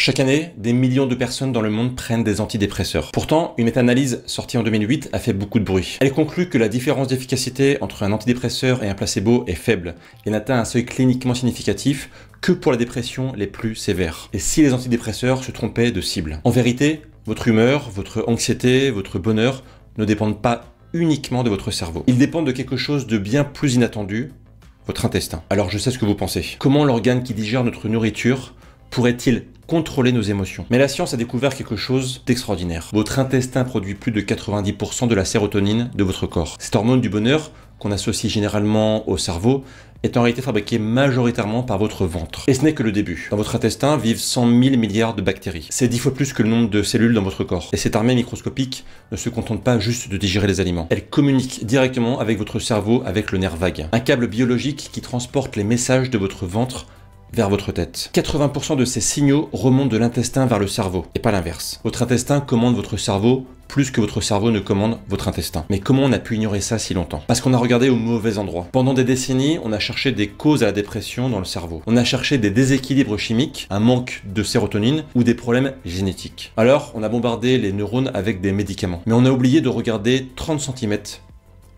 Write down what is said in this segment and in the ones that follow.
Chaque année, des millions de personnes dans le monde prennent des antidépresseurs. Pourtant, une méta-analyse sortie en 2008 a fait beaucoup de bruit. Elle conclut que la différence d'efficacité entre un antidépresseur et un placebo est faible et n'atteint un seuil cliniquement significatif que pour la dépression les plus sévères. Et si les antidépresseurs se trompaient de cible. En vérité, votre humeur, votre anxiété, votre bonheur ne dépendent pas uniquement de votre cerveau. Ils dépendent de quelque chose de bien plus inattendu, votre intestin. Alors je sais ce que vous pensez. Comment l'organe qui digère notre nourriture pourrait-il contrôler nos émotions? Mais la science a découvert quelque chose d'extraordinaire. Votre intestin produit plus de 90% de la sérotonine de votre corps. Cette hormone du bonheur, qu'on associe généralement au cerveau, est en réalité fabriquée majoritairement par votre ventre. Et ce n'est que le début. Dans votre intestin vivent 100 000 milliards de bactéries. C'est 10 fois plus que le nombre de cellules dans votre corps. Et cette armée microscopique ne se contente pas juste de digérer les aliments. Elle communique directement avec votre cerveau avec le nerf vague. Un câble biologique qui transporte les messages de votre ventre vers votre tête. 80% de ces signaux remontent de l'intestin vers le cerveau, et pas l'inverse. Votre intestin commande votre cerveau plus que votre cerveau ne commande votre intestin. Mais comment on a pu ignorer ça si longtemps? Parce qu'on a regardé au mauvais endroit. Pendant des décennies, on a cherché des causes à la dépression dans le cerveau. On a cherché des déséquilibres chimiques, un manque de sérotonine ou des problèmes génétiques. Alors, on a bombardé les neurones avec des médicaments. Mais on a oublié de regarder 30 cm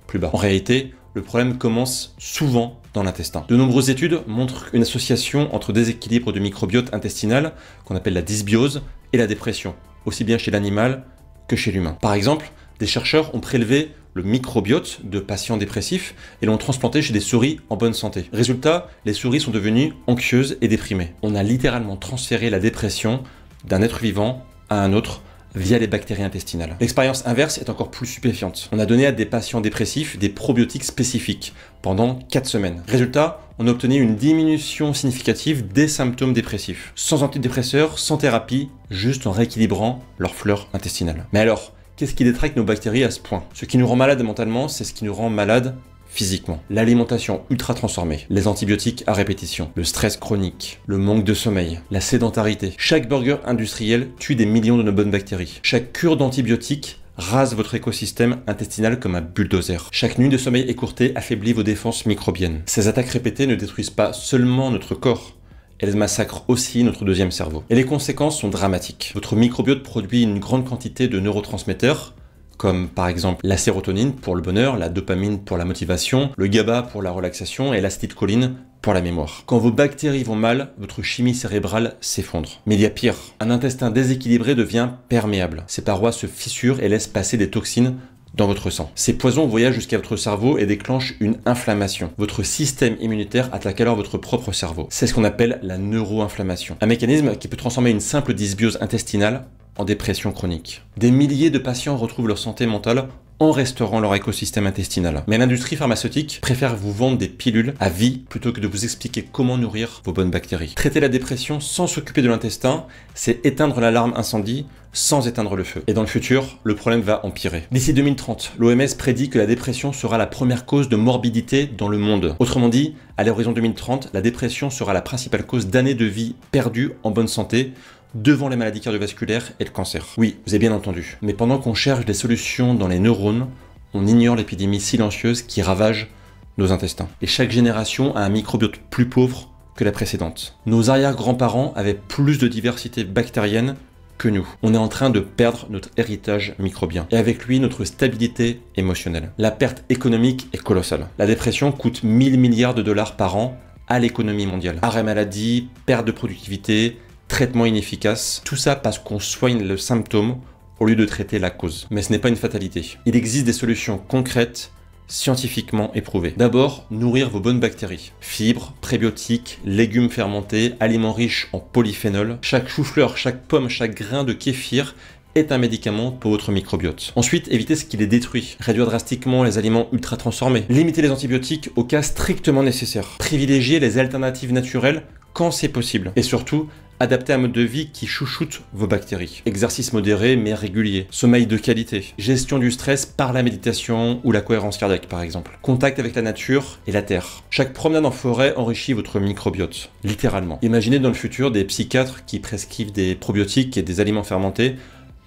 plus bas. En réalité, le problème commence souvent dans l'intestin. De nombreuses études montrent une association entre déséquilibre du microbiote intestinal, qu'on appelle la dysbiose, et la dépression, aussi bien chez l'animal que chez l'humain. Par exemple, des chercheurs ont prélevé le microbiote de patients dépressifs et l'ont transplanté chez des souris en bonne santé. Résultat, les souris sont devenues anxieuses et déprimées. On a littéralement transféré la dépression d'un être vivant à un autre via les bactéries intestinales. L'expérience inverse est encore plus stupéfiante. On a donné à des patients dépressifs des probiotiques spécifiques pendant 4 semaines. Résultat, on a obtenu une diminution significative des symptômes dépressifs. Sans antidépresseurs, sans thérapie, juste en rééquilibrant leur flore intestinale. Mais alors, qu'est-ce qui détraque nos bactéries à ce point? Ce qui nous rend malade mentalement, c'est ce qui nous rend malade physiquement. L'alimentation ultra transformée, les antibiotiques à répétition, le stress chronique, le manque de sommeil, la sédentarité. Chaque burger industriel tue des millions de nos bonnes bactéries. Chaque cure d'antibiotiques rase votre écosystème intestinal comme un bulldozer. Chaque nuit de sommeil écourtée affaiblit vos défenses microbiennes. Ces attaques répétées ne détruisent pas seulement notre corps, elles massacrent aussi notre deuxième cerveau. Et les conséquences sont dramatiques. Votre microbiote produit une grande quantité de neurotransmetteurs, comme par exemple la sérotonine pour le bonheur, la dopamine pour la motivation, le GABA pour la relaxation et l'acétylcholine pour la mémoire. Quand vos bactéries vont mal, votre chimie cérébrale s'effondre. Mais il y a pire, un intestin déséquilibré devient perméable. Ses parois se fissurent et laissent passer des toxines dans votre sang. Ces poisons voyagent jusqu'à votre cerveau et déclenchent une inflammation. Votre système immunitaire attaque alors votre propre cerveau. C'est ce qu'on appelle la neuroinflammation. Un mécanisme qui peut transformer une simple dysbiose intestinale en dépression chronique. Des milliers de patients retrouvent leur santé mentale en restaurant leur écosystème intestinal. Mais l'industrie pharmaceutique préfère vous vendre des pilules à vie plutôt que de vous expliquer comment nourrir vos bonnes bactéries. Traiter la dépression sans s'occuper de l'intestin, c'est éteindre l'alarme incendie sans éteindre le feu. Et dans le futur, le problème va empirer. D'ici 2030, l'OMS prédit que la dépression sera la première cause de morbidité dans le monde. Autrement dit, à l'horizon 2030, la dépression sera la principale cause d'années de vie perdues en bonne santé, devant les maladies cardiovasculaires et le cancer. Oui, vous avez bien entendu. Mais pendant qu'on cherche des solutions dans les neurones, on ignore l'épidémie silencieuse qui ravage nos intestins. Et chaque génération a un microbiote plus pauvre que la précédente. Nos arrière-grands-parents avaient plus de diversité bactérienne que nous. On est en train de perdre notre héritage microbien. Et avec lui, notre stabilité émotionnelle. La perte économique est colossale. La dépression coûte 1000 milliards de dollars par an à l'économie mondiale. Arrêt maladie, perte de productivité, traitement inefficace, tout ça parce qu'on soigne le symptôme au lieu de traiter la cause. Mais ce n'est pas une fatalité. Il existe des solutions concrètes, scientifiquement éprouvées. D'abord, nourrir vos bonnes bactéries. Fibres, prébiotiques, légumes fermentés, aliments riches en polyphénol. Chaque chou-fleur, chaque pomme, chaque grain de kéfir est un médicament pour votre microbiote. Ensuite, évitez ce qui les détruit. Réduire drastiquement les aliments ultra transformés. Limiter les antibiotiques au cas strictement nécessaire. Privilégier les alternatives naturelles quand c'est possible. Et surtout, adapter un mode de vie qui chouchoute vos bactéries. Exercice modéré mais régulier. Sommeil de qualité. Gestion du stress par la méditation ou la cohérence cardiaque par exemple. Contact avec la nature et la terre. Chaque promenade en forêt enrichit votre microbiote. Littéralement. Imaginez dans le futur des psychiatres qui prescrivent des probiotiques et des aliments fermentés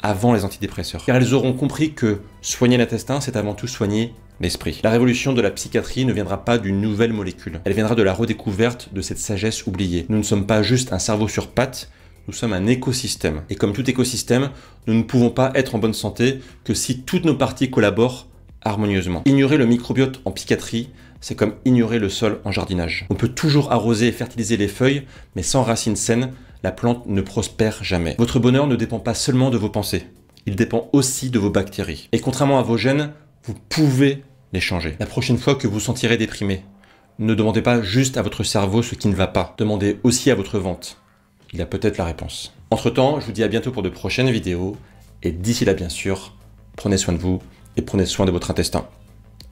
avant les antidépresseurs. Car ils auront compris que soigner l'intestin, c'est avant tout soigner l'esprit. La révolution de la psychiatrie ne viendra pas d'une nouvelle molécule. Elle viendra de la redécouverte de cette sagesse oubliée. Nous ne sommes pas juste un cerveau sur pattes, Nous sommes un écosystème. Et comme tout écosystème, nous ne pouvons pas être en bonne santé que si toutes nos parties collaborent harmonieusement. Ignorer le microbiote en psychiatrie, c'est comme ignorer le sol en jardinage. On peut toujours arroser et fertiliser les feuilles, mais sans racines saines, la plante ne prospère jamais. Votre bonheur ne dépend pas seulement de vos pensées, il dépend aussi de vos bactéries. Et contrairement à vos gènes, vous pouvez les changer. La prochaine fois que vous vous sentirez déprimé, ne demandez pas juste à votre cerveau ce qui ne va pas, demandez aussi à votre ventre. Il a peut-être la réponse. Entre-temps, je vous dis à bientôt pour de prochaines vidéos, et d'ici là bien sûr, prenez soin de vous et prenez soin de votre intestin.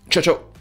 Ciao ciao!